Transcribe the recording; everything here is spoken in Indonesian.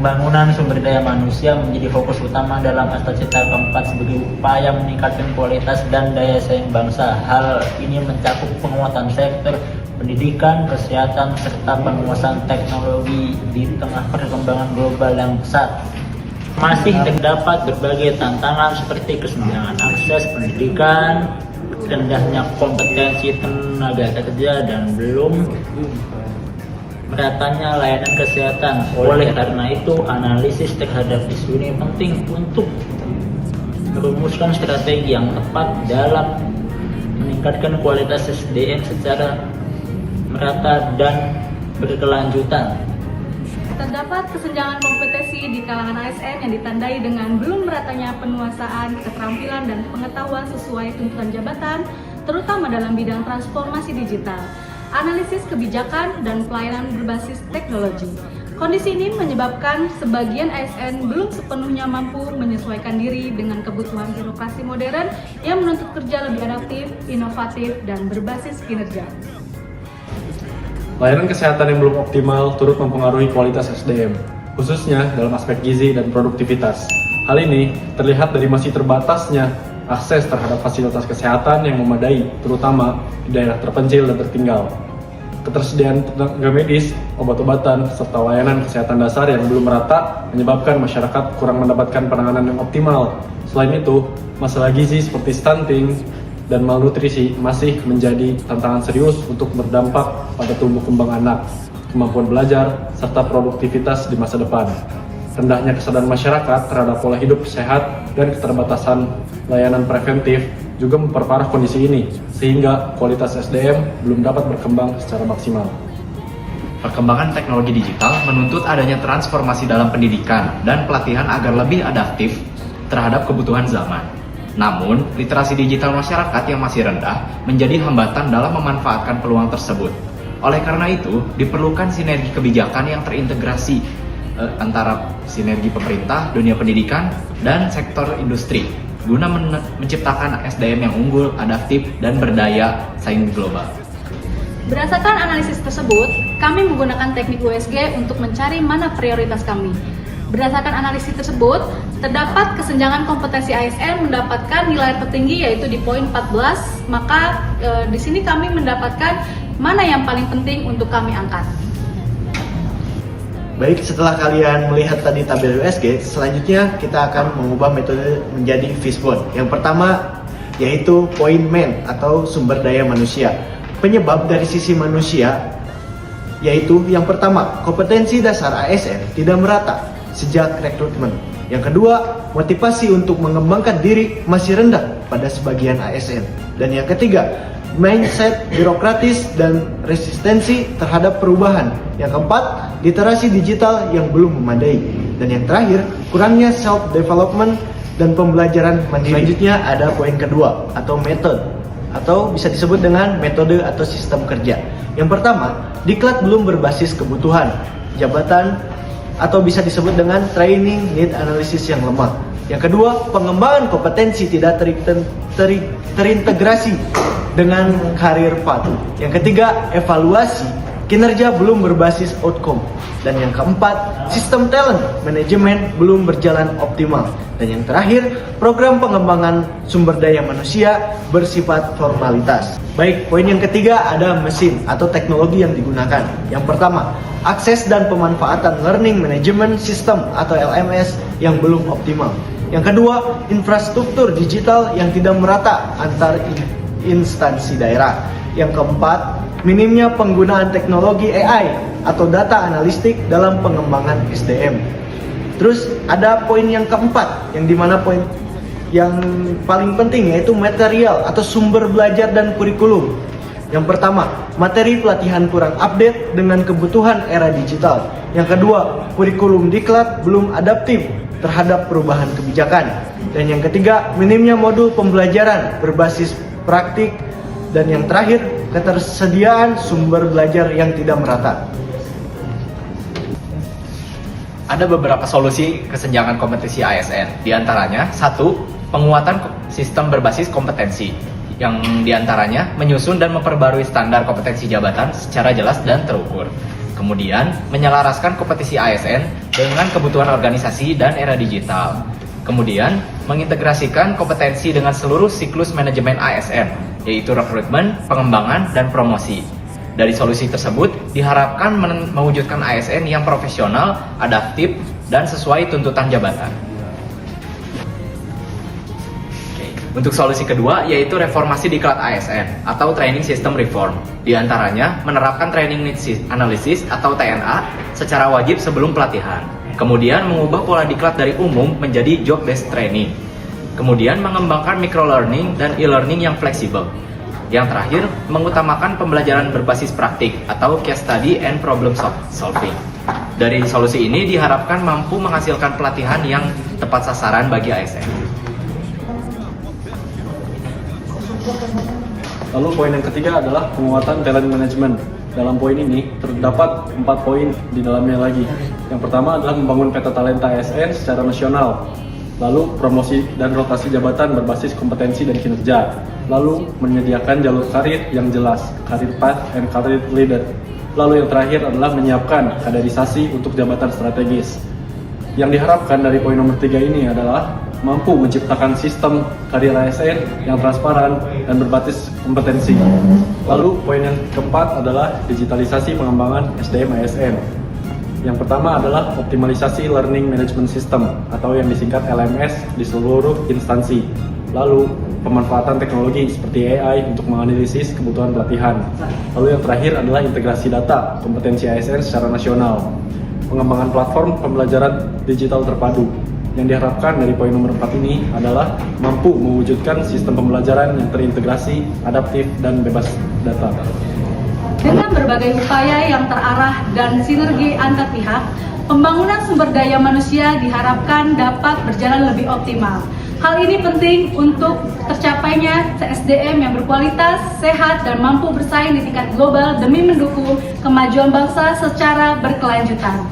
Pembangunan sumber daya manusia menjadi fokus utama dalam Astacita keempat sebagai upaya meningkatkan kualitas dan daya saing bangsa. Hal ini mencakup penguatan sektor pendidikan, kesehatan, serta penguasaan teknologi di tengah perkembangan global yang pesat. Masih terdapat berbagai tantangan seperti kesenjangan akses pendidikan, rendahnya kompetensi tenaga kerja, dan belum meratanya layanan kesehatan. Oleh karena itu, analisis terhadap isu ini penting untuk merumuskan strategi yang tepat dalam meningkatkan kualitas SDM secara merata dan berkelanjutan. Terdapat kesenjangan kompetensi di kalangan ASN yang ditandai dengan belum meratanya penguasaan, keterampilan, dan pengetahuan sesuai tuntutan jabatan, terutama dalam bidang transformasi digital, analisis kebijakan, dan pelayanan berbasis teknologi. Kondisi ini menyebabkan sebagian ASN belum sepenuhnya mampu menyesuaikan diri dengan kebutuhan birokrasi modern yang menuntut kerja lebih adaptif, inovatif, dan berbasis kinerja. Layanan kesehatan yang belum optimal turut mempengaruhi kualitas SDM, khususnya dalam aspek gizi dan produktivitas. Hal ini terlihat dari masih terbatasnya akses terhadap fasilitas kesehatan yang memadai, terutama di daerah terpencil dan tertinggal. Ketersediaan tenaga medis, obat-obatan, serta layanan kesehatan dasar yang belum merata menyebabkan masyarakat kurang mendapatkan penanganan yang optimal. Selain itu, masalah gizi seperti stunting dan malnutrisi masih menjadi tantangan serius untuk berdampak pada tumbuh kembang anak, kemampuan belajar, serta produktivitas di masa depan. Rendahnya kesadaran masyarakat terhadap pola hidup sehat dan keterbatasan layanan preventif juga memperparah kondisi ini, sehingga kualitas SDM belum dapat berkembang secara maksimal. Perkembangan teknologi digital menuntut adanya transformasi dalam pendidikan dan pelatihan agar lebih adaptif terhadap kebutuhan zaman. Namun, literasi digital masyarakat yang masih rendah menjadi hambatan dalam memanfaatkan peluang tersebut. Oleh karena itu, diperlukan sinergi kebijakan yang terintegrasi antara sinergi pemerintah, dunia pendidikan, dan sektor industri guna menciptakan SDM yang unggul, adaptif, dan berdaya saing global. Berdasarkan analisis tersebut, kami menggunakan teknik USG untuk mencari mana prioritas kami. Berdasarkan analisis tersebut, terdapat kesenjangan kompetensi ASN mendapatkan nilai tertinggi yaitu di poin 14, maka di sini kami mendapatkan mana yang paling penting untuk kami angkat. Baik, setelah kalian melihat tadi tabel USG, selanjutnya kita akan mengubah metode menjadi fishbone. Yang pertama yaitu poin MEN atau sumber daya manusia. Penyebab dari sisi manusia yaitu yang pertama, kompetensi dasar ASN tidak merata sejak rekrutmen. Yang kedua, motivasi untuk mengembangkan diri masih rendah pada sebagian ASN. Dan yang ketiga, mindset birokratis dan resistensi terhadap perubahan. Yang keempat, literasi digital yang belum memadai. Dan yang terakhir, kurangnya self-development dan pembelajaran mandiri. Selanjutnya ada poin kedua atau metode, atau bisa disebut dengan metode atau sistem kerja. Yang pertama, diklat belum berbasis kebutuhan jabatan atau bisa disebut dengan training need analysis yang lemah. Yang kedua, pengembangan kompetensi tidak terintegrasi dengan career path. Yang ketiga, evaluasi kinerja belum berbasis outcome. Dan yang keempat, sistem talent manajemen belum berjalan optimal. Dan yang terakhir, program pengembangan sumber daya manusia bersifat formalitas. Baik, poin yang ketiga ada mesin atau teknologi yang digunakan. Yang pertama, akses dan pemanfaatan learning management system atau LMS yang belum optimal. Yang kedua, infrastruktur digital yang tidak merata antar instansi daerah. Yang keempat, minimnya penggunaan teknologi AI atau data analistik dalam pengembangan SDM. Terus ada poin yang keempat, yang dimana poin yang paling penting yaitu material atau sumber belajar dan kurikulum. Yang pertama, materi pelatihan kurang update dengan kebutuhan era digital. Yang kedua, kurikulum diklat belum adaptif terhadap perubahan kebijakan. Dan yang ketiga, minimnya modul pembelajaran berbasis praktik. Dan yang terakhir, ketersediaan sumber belajar yang tidak merata. Ada beberapa solusi kesenjangan kompetensi ASN. Di antaranya, satu, penguatan sistem berbasis kompetensi. Yang diantaranya menyusun dan memperbarui standar kompetensi jabatan secara jelas dan terukur. Kemudian, menyelaraskan kompetisi ASN dengan kebutuhan organisasi dan era digital. Kemudian, mengintegrasikan kompetensi dengan seluruh siklus manajemen ASN, yaitu rekrutmen, pengembangan, dan promosi. Dari solusi tersebut, diharapkan mewujudkan ASN yang profesional, adaptif, dan sesuai tuntutan jabatan. Untuk solusi kedua, yaitu reformasi diklat ASN atau Training System Reform. Di antaranya, menerapkan Training Needs Analysis atau TNA secara wajib sebelum pelatihan. Kemudian, mengubah pola diklat dari umum menjadi job-based training. Kemudian, mengembangkan micro-learning dan e-learning yang fleksibel. Yang terakhir, mengutamakan pembelajaran berbasis praktik atau case study and problem solving. Dari solusi ini diharapkan mampu menghasilkan pelatihan yang tepat sasaran bagi ASN. Lalu poin yang ketiga adalah penguatan talent management. Dalam poin ini terdapat 4 poin di dalamnya lagi. Yang pertama adalah membangun peta talenta ASN secara nasional. Lalu promosi dan rotasi jabatan berbasis kompetensi dan kinerja. Lalu menyediakan jalur karir yang jelas, career path and career leader. Lalu yang terakhir adalah menyiapkan kaderisasi untuk jabatan strategis. Yang diharapkan dari poin nomor 3 ini adalah mampu menciptakan sistem karir ASN yang transparan dan berbasis kompetensi. Lalu poin yang keempat adalah digitalisasi pengembangan SDM ASN. Yang pertama adalah optimalisasi Learning Management System atau yang disingkat LMS di seluruh instansi. Lalu pemanfaatan teknologi seperti AI untuk menganalisis kebutuhan pelatihan. Lalu yang terakhir adalah integrasi data kompetensi ASN secara nasional. Pengembangan platform pembelajaran digital terpadu. Yang diharapkan dari poin nomor 4 ini adalah mampu mewujudkan sistem pembelajaran yang terintegrasi, adaptif, dan bebas data. Dengan berbagai upaya yang terarah dan sinergi antar pihak, pembangunan sumber daya manusia diharapkan dapat berjalan lebih optimal. Hal ini penting untuk tercapainya SDM yang berkualitas, sehat, dan mampu bersaing di tingkat global demi mendukung kemajuan bangsa secara berkelanjutan.